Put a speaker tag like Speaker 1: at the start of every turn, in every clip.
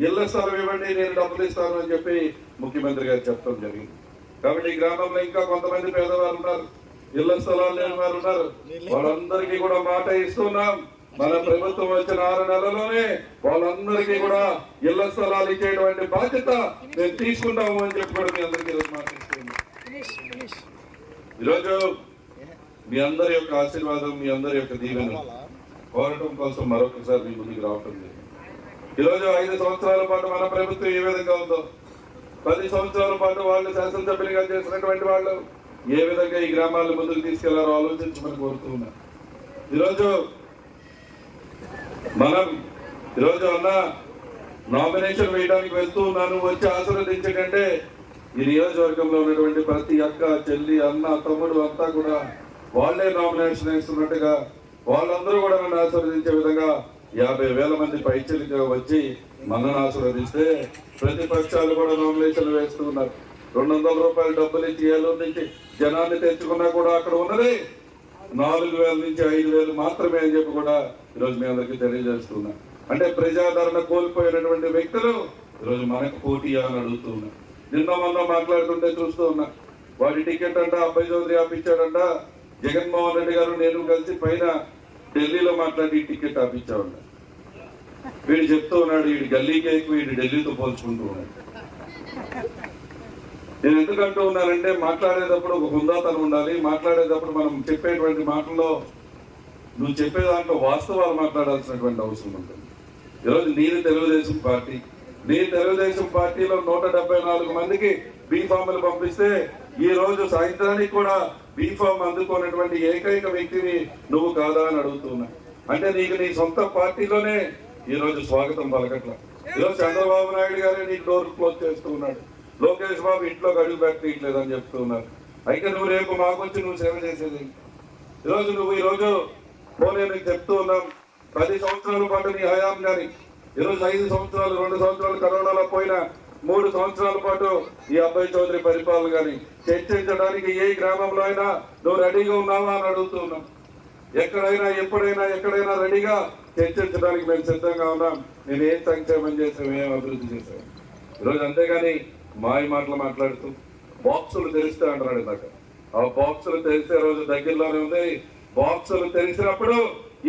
Speaker 1: ఇళ్ల స్థలం ఇవ్వండి, నేను డబ్బులు ఇస్తాను అని చెప్పి ముఖ్యమంత్రి గారు చెప్పడం జరిగింది. కాబట్టి ఈ గ్రామంలో ఇంకా కొంతమంది పేదవారు ఉన్నారు, ఇళ్ల స్థలాలు లేని వారు ఉన్నారు. వాళ్ళందరికీ కూడా మాట ఇస్తున్నాం, మన ప్రభుత్వం వచ్చిన 6 నెలల్లోనే వాళ్ళందరికీ కూడా ఇళ్ల స్థలాలు ఇచ్చేటువంటి బాధ్యత మేము తీసుకుంటాము అని చెప్పి కూడా మీ అందరికీ మాట ఇస్తున్నాం. ఈరోజు మీ అందరి యొక్క ఆశీర్వాదం, మీ అందరి యొక్క దీవెన కోరటం కోసం మరొకసారి మీ ముందుకు రావటం జరిగింది. ఈరోజు 5 సంవత్సరాల పాటు మన ప్రభుత్వం ఏ విధంగా ఉందో, 10 సంవత్సరాల పాటు వాళ్ళు శాసనసభ్యులుగా చేసినటువంటి వాళ్ళు ఏ విధంగా ఈ గ్రామాలను ముందుకు తీసుకెళ్లారో ఆలోచించమని కోరుతూ ఉన్నారు. ఈరోజు అన్న నామినేషన్ వేయడానికి వెళ్తూ ఉన్నాను, వచ్చి ఆశీర్వదించకంటే ఈ నియోజకవర్గంలో ఉన్నటువంటి ప్రతి అక్క, చెల్లి, అన్న, తమ్ముడు అంతా కూడా వాళ్లే నామినేషన్ వేస్తున్నట్టుగా వాళ్ళందరూ కూడా నన్ను ఆశీర్వదించే విధంగా 50,000 మంది పైచలిగా వచ్చి మనను ఆశీర్వదిస్తే ప్రతిపక్షాలు కూడా నామినేషన్లు వేస్తూ ఉన్నారు. 200 రూపాయలు డబ్బులు ఇచ్చి ఏలూరు నుంచి జనాన్ని తెచ్చుకున్నా కూడా అక్కడ ఉన్నది 4,000 నుంచి 5,000 మాత్రమే అని చెప్పి కూడా ఈరోజు మీ అందరికీ తెలియజేస్తున్నా. అంటే ప్రజాదరణ కోల్పోయినటువంటి వ్యక్తులు ఈరోజు మనకు పోటీ అని అడుగుతూ ఉన్నారు. నిన్న మొన్న మాట్లాడుతుంటే చూస్తూ ఉన్నా, వాడి టికెట్ అంట అబ్బాయి చౌదరి ఆపించాడంట, జగన్మోహన్ రెడ్డి గారు నేను కలిసి పైన ఢిల్లీలో మాట్లాడి టికెట్ ఆపించామంట. వీడు చెప్తూ ఉన్నాడు, వీడి గల్లీకే ఎక్కువ, వీడి ఢిల్లీతో పోల్చుకుంటూ ఉన్నాడు. నేను ఎందుకంటూ ఉన్నానంటే మాట్లాడేటప్పుడు ఒక హుందాతనం ఉండాలి. మాట్లాడేటప్పుడు మనం చెప్పేటువంటి మాటల్లో నువ్వు చెప్పే దాంట్లో వాస్తవాలు మాట్లాడాల్సినటువంటి అవసరం ఉంటుంది. ఈరోజు నీది తెలుగుదేశం పార్టీ, నీ తెలుగుదేశం పార్టీలో 174 మందికి బీఫామ్లు పంపిస్తే ఈ రోజు సాయంత్రానికి కూడా బీఫామ్ అందుకున్నటువంటి ఏకైక వ్యక్తిని నువ్వు కాదా అని అడుగుతున్నా. అంటే నీకు నీ సొంత పార్టీలోనే ఈ రోజు స్వాగతం పలకట్ల. ఈరోజు చంద్రబాబు నాయుడు గారే నీకు డోర్ క్లోజ్ చేస్తూ ఉన్నాడు, లోకేష్ బాబు ఇంట్లోకి అడుగు పెట్టట్లేదని చెప్తూ ఉన్నారు. అయితే నువ్వు రేపు మాకొచ్చి నువ్వు సేవ చేసేది. ఈరోజు పోనీ నీకు చెప్తూ ఉన్నాం, 10 సంవత్సరాల పాటు నీ హయాం కానీ, ఈరోజు 5 సంవత్సరాలు, 2 సంవత్సరాలు కరోనాలో పోయినా 3 సంవత్సరాల పాటు ఈ అబ్బాయి చౌదరి పరిపాలన కానీ చర్చించడానికి ఏ గ్రామంలో అయినా నువ్వు రెడీగా ఉన్నావా అని అడుగుతూ ఉన్నాం. ఎక్కడైనా ఎక్కడైనా రెడీగా చర్చించడానికి మేము సిద్ధంగా ఉన్నాం. నేను ఏం సంక్షేమం చేసాం, ఏం అభివృద్ధి చేశాం. ఈరోజు అంతేగాని మాయ మాటలు మాట్లాడుతూ బాక్సులు తెరిస్తే అంటున్నాడు ఇందాక. ఆ బాక్సులు తెరిసే రోజు దగ్గరలోనే ఉంది. బాక్సులు తెరిసినప్పుడు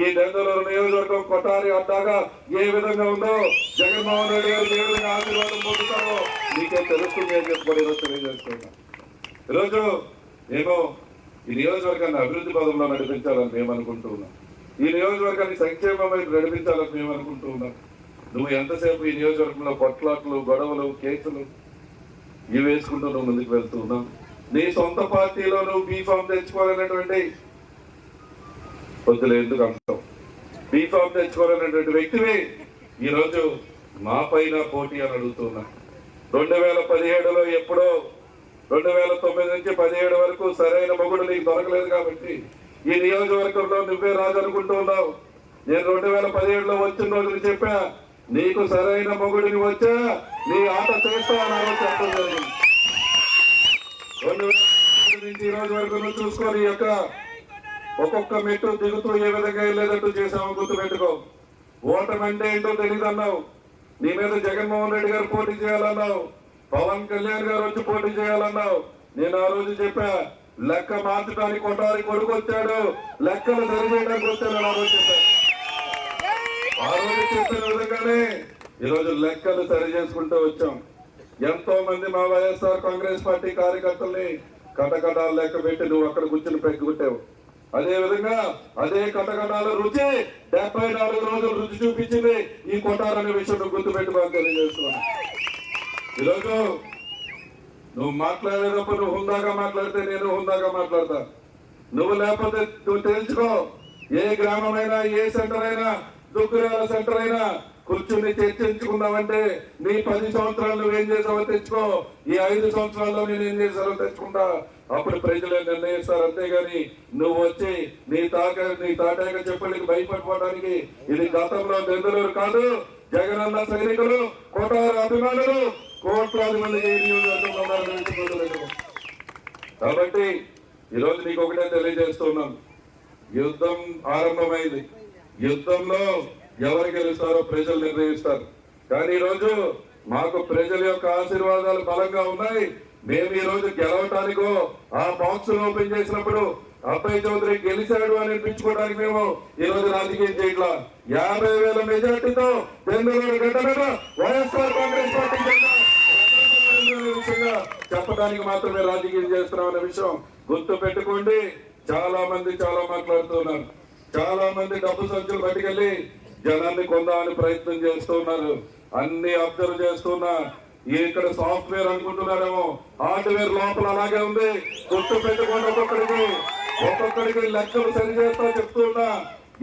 Speaker 1: ఈ దెందలూరు నియోజకవర్గం కొట్టారి అడ్డాగా ఏ విధంగా ఉందో జగన్మోహన్ రెడ్డి గారు ఏ విధంగా ఆశీర్వాదం పొందుతారో మీకే తెలుస్తుంది అని చెప్పి ఈరోజు తెలియజేస్తున్నా. ఈరోజు నేను ఈ నియోజకవర్గాన్ని అభివృద్ధి పదంలో నడిపించాలని మేము అనుకుంటూ ఉన్నాం. ఈ నియోజకవర్గాన్ని సంక్షేమం వైపు నడిపించాలని మేము అనుకుంటూ ఉన్నాం. నువ్వు ఎంతసేపు ఈ నియోజకవర్గంలో కొట్లాట్లు, గొడవలు, కేసులు ఇవి వేసుకుంటూ నువ్వు ముందుకు వెళ్తూ ఉన్నావు. నీ సొంత పార్టీలో నువ్వు బీఫామ్ తెచ్చుకోవాలనేటువంటి వద్దులే ఎందుకు అంటావు, బీఫామ్ తెచ్చుకోవాలనేటువంటి వ్యక్తివి ఈరోజు మా పైన పోటీ అని అడుగుతున్నా. 2017లో ఎప్పుడో 2009 నుంచి 17 వరకు సరైన మొగుడు నీకు దొరకలేదు కాబట్టి ఈ నియోజకవర్గంలో నువ్వే రాజు అనుకుంటూ ఉన్నావు. నేను 2017లో వచ్చిన రోజులు చెప్పా, నీకు సరైన మొగుడిని వచ్చా నీ ఆట చేస్తా అని చెప్పడం జరిగింది. 2017 నుంచి ఈ రోజు వరకు నువ్వు చూసుకొని యొక్క ఒక్కొక్క మెట్టు దిగుతూ ఏ విధంగా వెళ్ళేటట్టు చేసావు గుర్తుపెట్టుకో. ఓటమి అంటే ఏంటో తెలియదు అన్నావు. నీ మీద జగన్మోహన్ రెడ్డి గారు పోటీ చేయాలన్నావు, పవన్ కళ్యాణ్ గారు వచ్చి పోటీ చేయాలన్నావు. నేను ఆ రోజు చెప్పా, లెక్క మార్చడానికి కొట్టారి కొడుకు వచ్చాడు, లెక్కలు సరిచేయడానికి వచ్చాడు ఆ రోజు చెప్పా. ఆ రోజు చెప్పిన విధంగానే ఈరోజు లెక్కలు సరి చేసుకుంటూ వచ్చాం. ఎంతో మంది మా వైఎస్ఆర్ కాంగ్రెస్ పార్టీ కార్యకర్తల్ని కటకటాలు లెక్క పెట్టి నువ్వు అక్కడ కూర్చుని పెట్టుకుంటావు. అదే విధంగా అదే కటకటాల రుచి 74 రోజులు రుచి చూపించింది ఈ కొట్టారనే విషయం నువ్వు గుర్తుపెట్టుకోవాలని తెలియజేస్తున్నాను. ఈరోజు నువ్వు మాట్లాడేటప్పుడు నువ్వు హుందాగా మాట్లాడితే నేను హుందాగా మాట్లాడతా. నువ్వు లేకపోతే నువ్వు తెలుసుకో, ఏ గ్రామమైనా ఏ సెంటర్ అయినా దుగ్గురాల సెంటర్ అయినా కూర్చుని చర్చించుకున్నావంటే నీ 10 సంవత్సరాలు నువ్వేం చేసావో తెచ్చుకో, ఈ 5 సంవత్సరాల్లో నేను ఏం చేశానో తెచ్చుకుంటా. అప్పుడు ప్రజలే నిర్ణయిస్తారు. అంతేగాని నువ్వు వచ్చి నీ తాటాక చెప్పులకి భయపడిపోవడానికి ఇది గతంలో దెందలూరు కాదు. జగనన్న సైనికులు, కోటారు అభిమానులు కోట్లాది మందికి కాబట్టి ఈరోజు నీకు ఒకటే తెలియజేస్తున్నాం, యుద్ధం ఆరంభమైంది. యుద్ధంలో ఎవరు గెలుస్తారో ప్రజలు నిర్ణయిస్తారు. కానీ ఈరోజు మాకు ప్రజల యొక్క ఆశీర్వాదాలు బలంగా ఉన్నాయి. మేము ఈ రోజు గెలవటానికో ఆ బాక్స్ ఓపెన్ చేసినప్పుడు అబ్బాయి చౌదరి గెలిచాడు అని అనిపించుకోవడానికి మేము ఈ రోజు రాజకీయం చేయట్లా. 50,000 మెజార్టీతో బెంగళూరు గడ్డ మీద వైఎస్ఆర్ కాంగ్రెస్ పార్టీ విషయంగా చెప్పడానికి మాత్రమే రాజకీయం చేస్తున్నాం అనే విషయం గుర్తు పెట్టుకోండి. చాలా మంది చాలా మాట్లాడుతున్నారు. చాలా మంది డబ్బు సంచులు పట్టుకెళ్లి జనాన్ని కొందామని ప్రయత్నం చేస్తున్నారు. అన్ని అబ్జర్వ్ చేస్తున్నా. ఇక్కడ సాఫ్ట్వేర్ అనుకుంటున్నారేమో, హార్డ్వేర్ లోపల అలాగే ఉంది. గుర్తు పెట్టుకోండి. ఒక్కొక్కడికి లెక్కలు సరి చేస్తా చెప్తున్నా.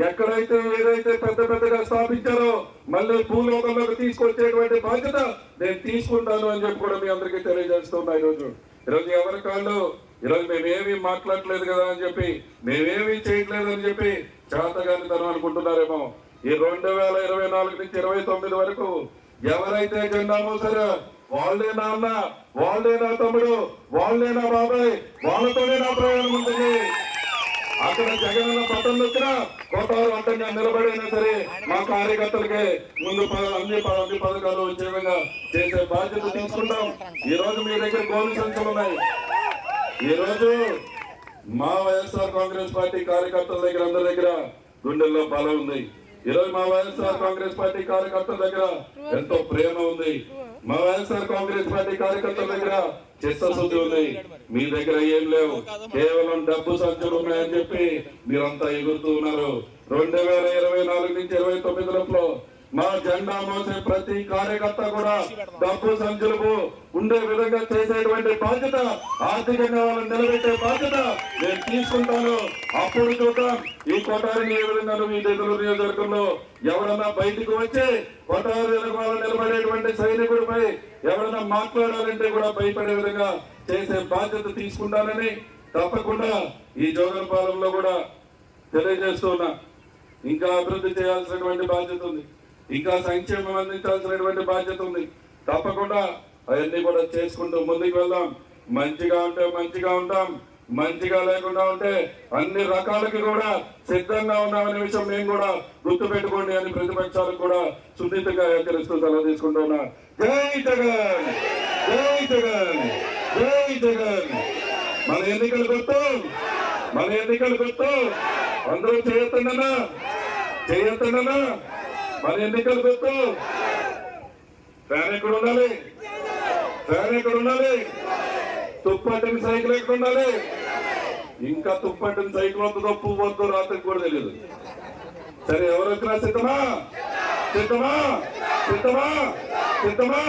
Speaker 1: ఎక్కడైతే ఏదైతే పెద్ద పెద్దగా స్థాపించారో మళ్ళీ భూలోకంలోకి తీసుకొచ్చేటువంటి బాధ్యత నేను తీసుకుంటాను అని చెప్పి కూడా మీ అందరికీ తెలియజేస్తున్నా. ఈరోజు ఎవరి కాళ్ళు ఈరోజు మేమేమి మాట్లాడలేదు కదా అని చెప్పి, మేమేమి చేయట్లేదు అని చెప్పి చేతగాని తనం అనుకుంటున్నారేమో. ఈ 2024 నుంచి 29 వరకు ఎవరైతే జెండా మోసారో వాళ్ళే నా అన్న, వాళ్ళే నా తమ్ముడు, వాళ్ళే నా బాబాయ్, వాళ్ళతోనే నా ప్రయాణం ఉంటుంది. అక్కడ జగనన్న పట్టణం వచ్చినా కోటారు అడ్డంగా నిలబడైనా సరే మా కార్యకర్తలకే ముందు అన్ని పథకాలు వచ్చే విధంగా చేసే బాధ్యత తీసుకుంటాం. ఈ రోజు మీ దగ్గర గోలు సంఖ్యలు ఉన్నాయి. ఈ రోజు మా వైఎస్ఆర్ కాంగ్రెస్ పార్టీ కార్యకర్తల దగ్గర అందరి దగ్గర గుండెల్లో బలం ఉంది. ఈ రోజు మా వైఎస్ఆర్ కాంగ్రెస్ పార్టీ కార్యకర్తల దగ్గర ఎంతో ప్రేమ ఉంది. మా వైఎస్ఆర్ కాంగ్రెస్ పార్టీ కార్యకర్తల దగ్గర చిత్తశుద్ధి ఉంది. మీ దగ్గర ఏం లేవు, కేవలం డబ్బు సంచులు ఉన్నాయని చెప్పి మీరంతా ఎగురుతూ ఉన్నారు. 2024 నుంచి 29 లోపల మా జెండా మోసే ప్రతి కార్యకర్త కూడా డబ్బు సంచులకు ఉండే విధంగా చేసేటువంటి బాధ్యత, ఆర్థికంగా వాళ్ళని నిలబెట్టే బాధ్యత నేను తీసుకుంటాను. అప్పుడు చూద్దాం ఈ కొటారిని ఏ విధంగా మీ నెల్లూరు నియోజకవర్గంలో ఎవరన్నా బయటకు వచ్చి కొటారి వాళ్ళ నిలబడేటువంటి సైనికుడిపై ఎవరన్నా మాట్లాడాలంటే కూడా భయపడే విధంగా చేసే బాధ్యత తీసుకుంటానని తప్పకుండా ఈ జోగనపాలెంలో కూడా తెలియజేస్తున్నా. ఇంకా అభివృద్ధి చేయాల్సినటువంటి బాధ్యత ఉంది. ఇంకా సంక్షేమం అందించాల్సినటువంటి బాధ్యత ఉంది. తప్పకుండా అవన్నీ కూడా చేసుకుంటూ ముందుకు వెళ్దాం. మంచిగా ఉంటే మంచిగా ఉంటాం, మంచిగా లేకుండా ఉంటే అన్ని రకాలకి కూడా సిద్ధంగా ఉన్నామనే విషయం మేము కూడా గుర్తు పెట్టుకోండి అని ప్రతిపక్షాలకు కూడా సున్నితంగా హెచ్చరిస్తూ సెలవు తీసుకుంటున్నా. జై జగన్, జై జగన్, జై జగన్. మన ఎన్నికలు గుర్తు, మన ఎన్నికలు గుర్తు. అందరూ చేయొద్దన్నా, చేయొద్దన్నా. మన ఎన్నికలు గుర్తు. ఫ్యాన్ ఎక్కడ ఉండాలి, ఫ్యాన్ ఎక్కడ ఉండాలి, తుప్పట్టిన సైకిల్ ఎక్కడ ఉండాలి. ఇంకా తుప్పట్టిన సైకిల్ వద్దు, పువ్వు వద్దు, రాత్రికి కూడా తెలియదు. సరే ఎవరు వచ్చినా సిద్ధమా, సిద్ధమా, సిద్ధమా, సిద్ధమా.